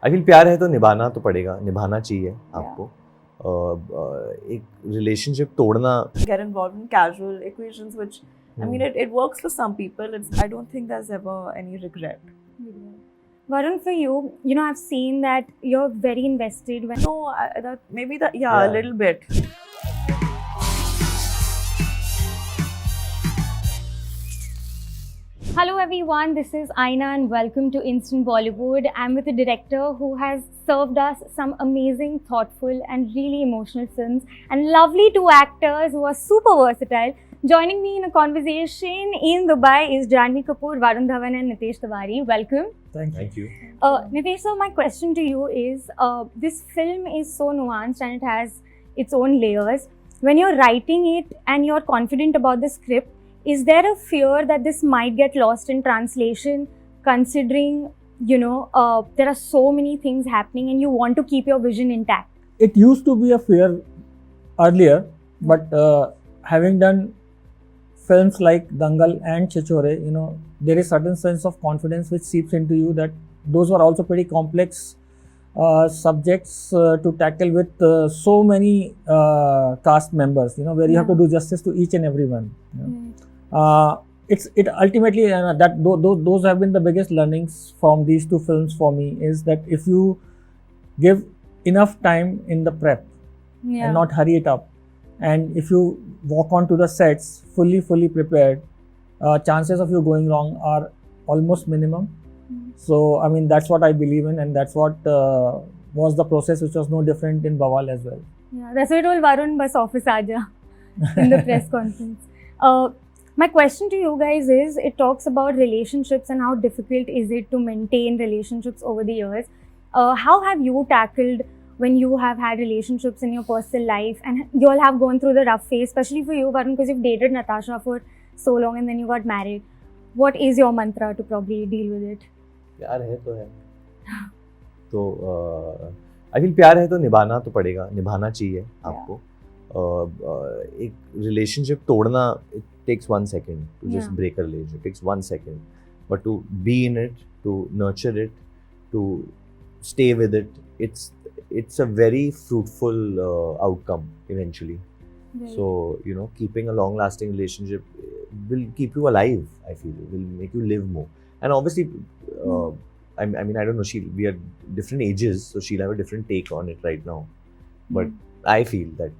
I feel प्यार है तो निभाना तो पड़ेगा, निभाना चाहिए आपको. एक रिलेशनशिप तोड़ना. Get involved in casual equations, which I mean, it works for some people. I don't think there's ever any regret. Varun, for you, I've seen that you're very invested. No, a little bit. Hello everyone, this is Aina and welcome to Instant Bollywood. I'm with a director who has served us some amazing, thoughtful and really emotional films, and lovely two actors who are super versatile. Joining me in a conversation in Dubai is Jahnvi, Kapoor, Varun Dhawan and Nitesh Tiwari. Welcome. Thank you. Nitesh, so my question to you is, this film is so nuanced and it has its own layers. When you're writing it and you're confident about the script, is there a fear that this might get lost in translation, considering, there are so many things happening and you want to keep your vision intact? It used to be a fear earlier, but having done films like Dangal and Chichore, there is certain sense of confidence which seeps into you that those were also pretty complex subjects to tackle with so many cast members, where you have to do justice to each and every one. It ultimately those have been the biggest learnings from these two films for me, is that if you give enough time in the prep and not hurry it up, and if you walk onto the sets fully prepared, chances of you going wrong are almost minimum. So I mean, that's what I believe in, and that's what was the process, which was no different in Bawaal as well. Yeah, that's why I told Varun, bas office aaja in the press conference. My question to you guys is, it talks about relationships and how difficult is it to maintain relationships over the years. How have you tackled when you have had relationships in your personal life and you all have gone through the rough phase, especially for you, Varun, because you've dated Natasha for so long and then you got married. What is your mantra to probably deal with it? प्यार है तो है. तो I feel प्यार है तो निभाना तो पड़ेगा, निभाना चाहिए आपको. एक रिलेशनशिप तोड़ना, it takes 1 second to just break a relationship. It takes 1 second, but to be in it, to nurture it, to stay with it, it's a very fruitful outcome eventually. Right. So keeping a long-lasting relationship will keep you alive. I feel it will make you live more. And obviously, I mean, I don't know. We are different ages, so she'll have a different take on it right now. But I feel that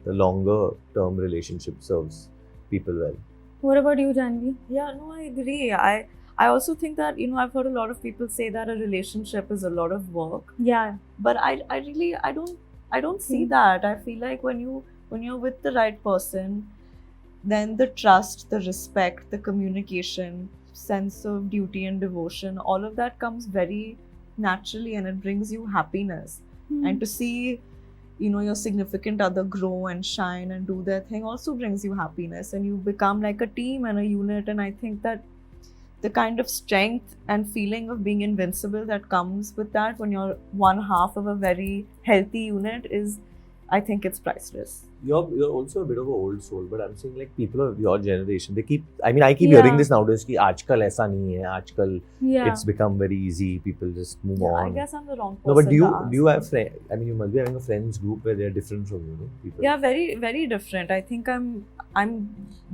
the longer-term relationship serves people well. What about you, Jahnvi? Yeah, no, I agree. I also think that, I've heard a lot of people say that a relationship is a lot of work. Yeah. But I don't see that. I feel like when you're with the right person, then the trust, the respect, the communication, sense of duty and devotion, all of that comes very naturally, and it brings you happiness. And to see your significant other grow and shine and do their thing also brings you happiness, and you become like a team and a unit. And I think that the kind of strength and feeling of being invincible that comes with that when you're one half of a very healthy unit I think it's priceless. You're also a bit of an old soul, but I'm saying like people of your generation, I keep hearing this nowadays कि आजकल ऐसा नहीं है, आजकल it's become very easy, people just move on. I guess I'm the wrong person. No, but do you have friends? I mean, you must be having a friends group where they're different from you, people. Yeah, very, very different. I think I'm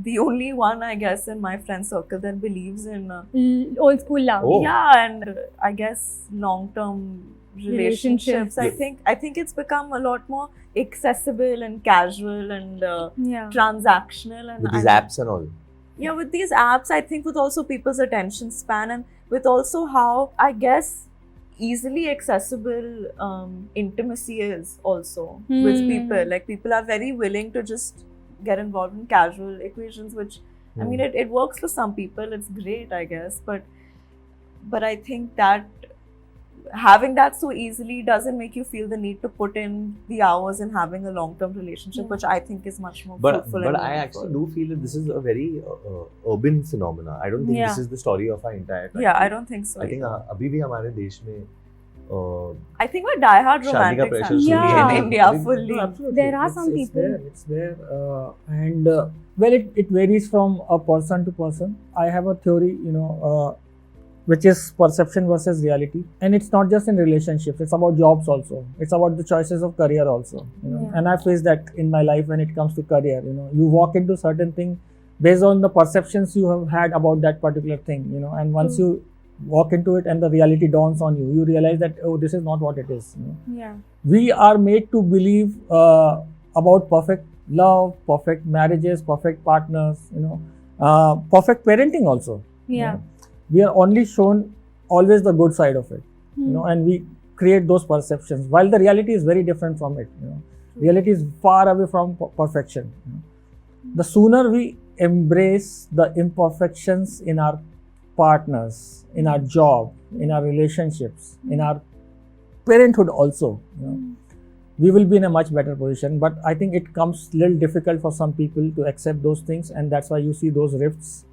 the only one, I guess, in my friend circle that believes in old school love. Oh. Yeah, and I guess long-term relationships. I think it's become a lot more accessible and casual and transactional, and with these apps and all. Yeah, with these apps, I think with also people's attention span, and with also how, I guess, easily accessible intimacy is also with people. Like, people are very willing to just get involved in casual equations, which I mean, it works for some people. It's great, I guess, but I think that having that so easily doesn't make you feel the need to put in the hours in having a long-term relationship, which I think is much more fruitful. But I actually do feel that this is a very urban phenomena. I don't think this is the story of our entire country. Yeah, I don't think so. I think अभी भी हमारे देश में I think we're diehard romantics actually in India fully. No, absolutely. There are some people. It's there. And well, it varies from a person to person. I have a theory, which is perception versus reality. And it's not just in relationships, it's about jobs also. It's about the choices of career also. You know? Yeah. And I face that in my life when it comes to career. You know, you walk into certain thing based on the perceptions you have had about that particular thing, you know, and once you walk into it and the reality dawns on you, you realize that, oh, this is not what it is. You know? Yeah. We are made to believe about perfect love, perfect marriages, perfect partners, you know, perfect parenting also. Yeah. You know? We are only shown always the good side of it, you know, and we create those perceptions while the reality is very different from it. You know, reality is far away from perfection. You know? The sooner we embrace the imperfections in our partners, in our job, in our relationships, in our parenthood also, you know, we will be in a much better position. But I think it comes a little difficult for some people to accept those things, and that's why you see those rifts,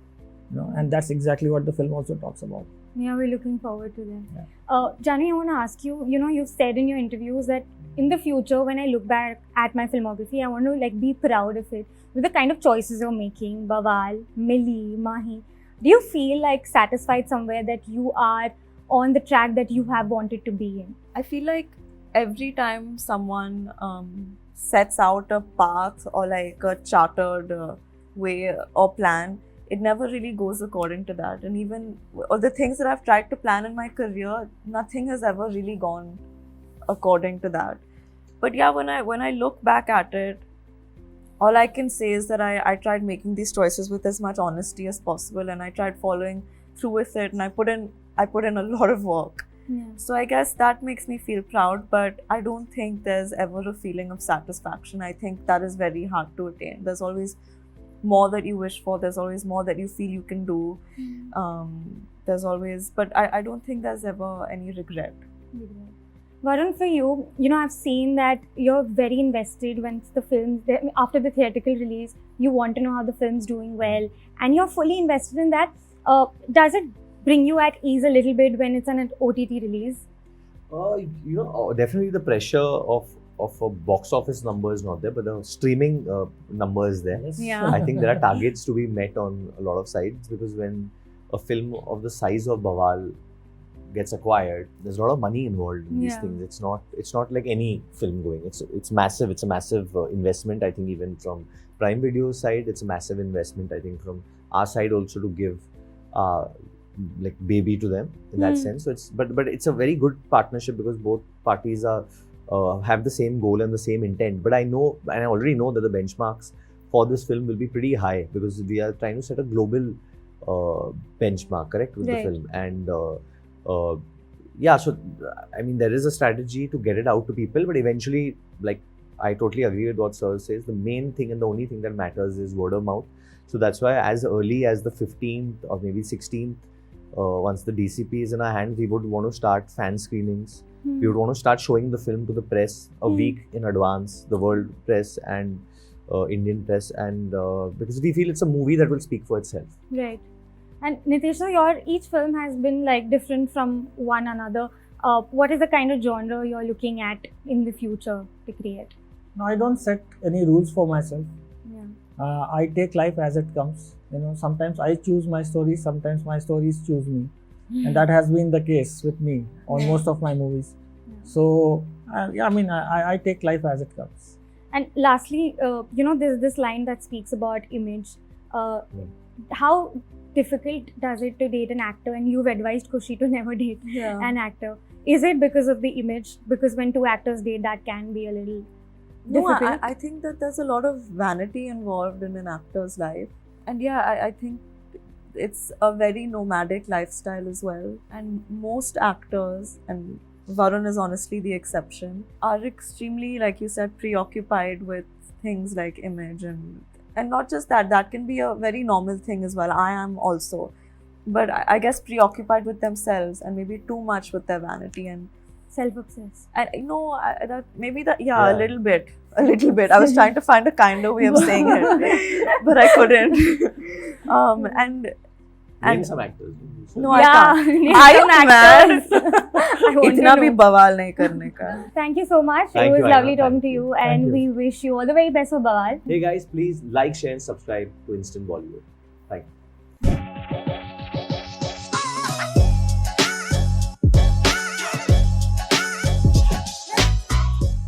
you know, and that's exactly what the film also talks about. Yeah, we're looking forward to that. Yeah. Jahnvi, I want to ask you, you know, you've said in your interviews that in the future, when I look back at my filmography, I want to like be proud of it with the kind of choices you're making, Bawaal, Milli, Mahi. Do you feel like satisfied somewhere that you are on the track that you have wanted to be in? I feel like every time someone sets out a path or like a chartered way or plan, it never really goes according to that. And even all the things that I've tried to plan in my career, nothing has ever really gone according to that. But yeah, when I look back at it, all I can say is that I tried making these choices with as much honesty as possible, and I tried following through with it, and I put in a lot of work. Yeah. So I guess that makes me feel proud, but I don't think there's ever a feeling of satisfaction. I think that is very hard to attain. There's always more that you wish for. There's always more that you feel you can do. There's always, but I don't think there's ever any regret. Varun, for you, you know, I've seen that you're very invested once the films, after the theatrical release, you want to know how the film's doing well, and you're fully invested in that. Does it bring you at ease a little bit when it's an OTT release? You know, definitely the pressure of a box office number is not there, but the streaming number is there. Yes. Yeah. I think there are targets to be met on a lot of sides, because when a film of the size of Bawaal gets acquired, there's a lot of money involved in these Yeah. things. It's not like any film going. It's massive. It's a massive investment. I think even from Prime Video's side, it's a massive investment. I think from our side also to give like baby to them in that sense. So it's but it's a very good partnership, because both parties are have the same goal and the same intent. But I know, and I already know, that the benchmarks for this film will be pretty high, because we are trying to set a global benchmark, correct, with Right. the film. And yeah, so I mean, there is a strategy to get it out to people, but eventually, like, I totally agree with what Sir says. The main thing and the only thing that matters is word of mouth. So that's why as early as the 15th or maybe 16th, once the DCP is in our hands, we would want to start fan screenings. We would want to start showing the film to the press a week in advance, the world press and Indian press, and because we feel it's a movie that will speak for itself. Right. And Nitesh, so each film has been like different from one another. What is the kind of genre you're looking at in the future to create? No, I don't set any rules for myself. Yeah. I take life as it comes. You know, sometimes I choose my stories, sometimes my stories choose me, and that has been the case with me on Yeah. most of my movies. Yeah. So, yeah, I mean, I take life as it comes. And lastly, you know, there's this line that speaks about image. How difficult does it to date an actor? And you've advised Kushi to never date an actor. Is it because of the image? Because when two actors date, that can be a little difficult. I think that there's a lot of vanity involved in an actor's life. And yeah, I think it's a very nomadic lifestyle as well. And most actors, and Varun is honestly the exception, are extremely, like you said, preoccupied with things like image. And not just that, that can be a very normal thing as well. I am also. But I guess preoccupied with themselves and maybe too much with their vanity and Self-obsessed. and you know, a little bit. I was trying to find a kinder way of saying it, but I couldn't. Name some actors. No, I can't. name I some am actors. I want to इतना भी know. बवाल नहीं करने का. Thank you so much. Thank it was you, lovely Aina. talking Thank to you. you, and Thank you. we wish you all the very best for Bawaal. Hey guys, please like, share, and subscribe to Instant Bollywood. Thank you.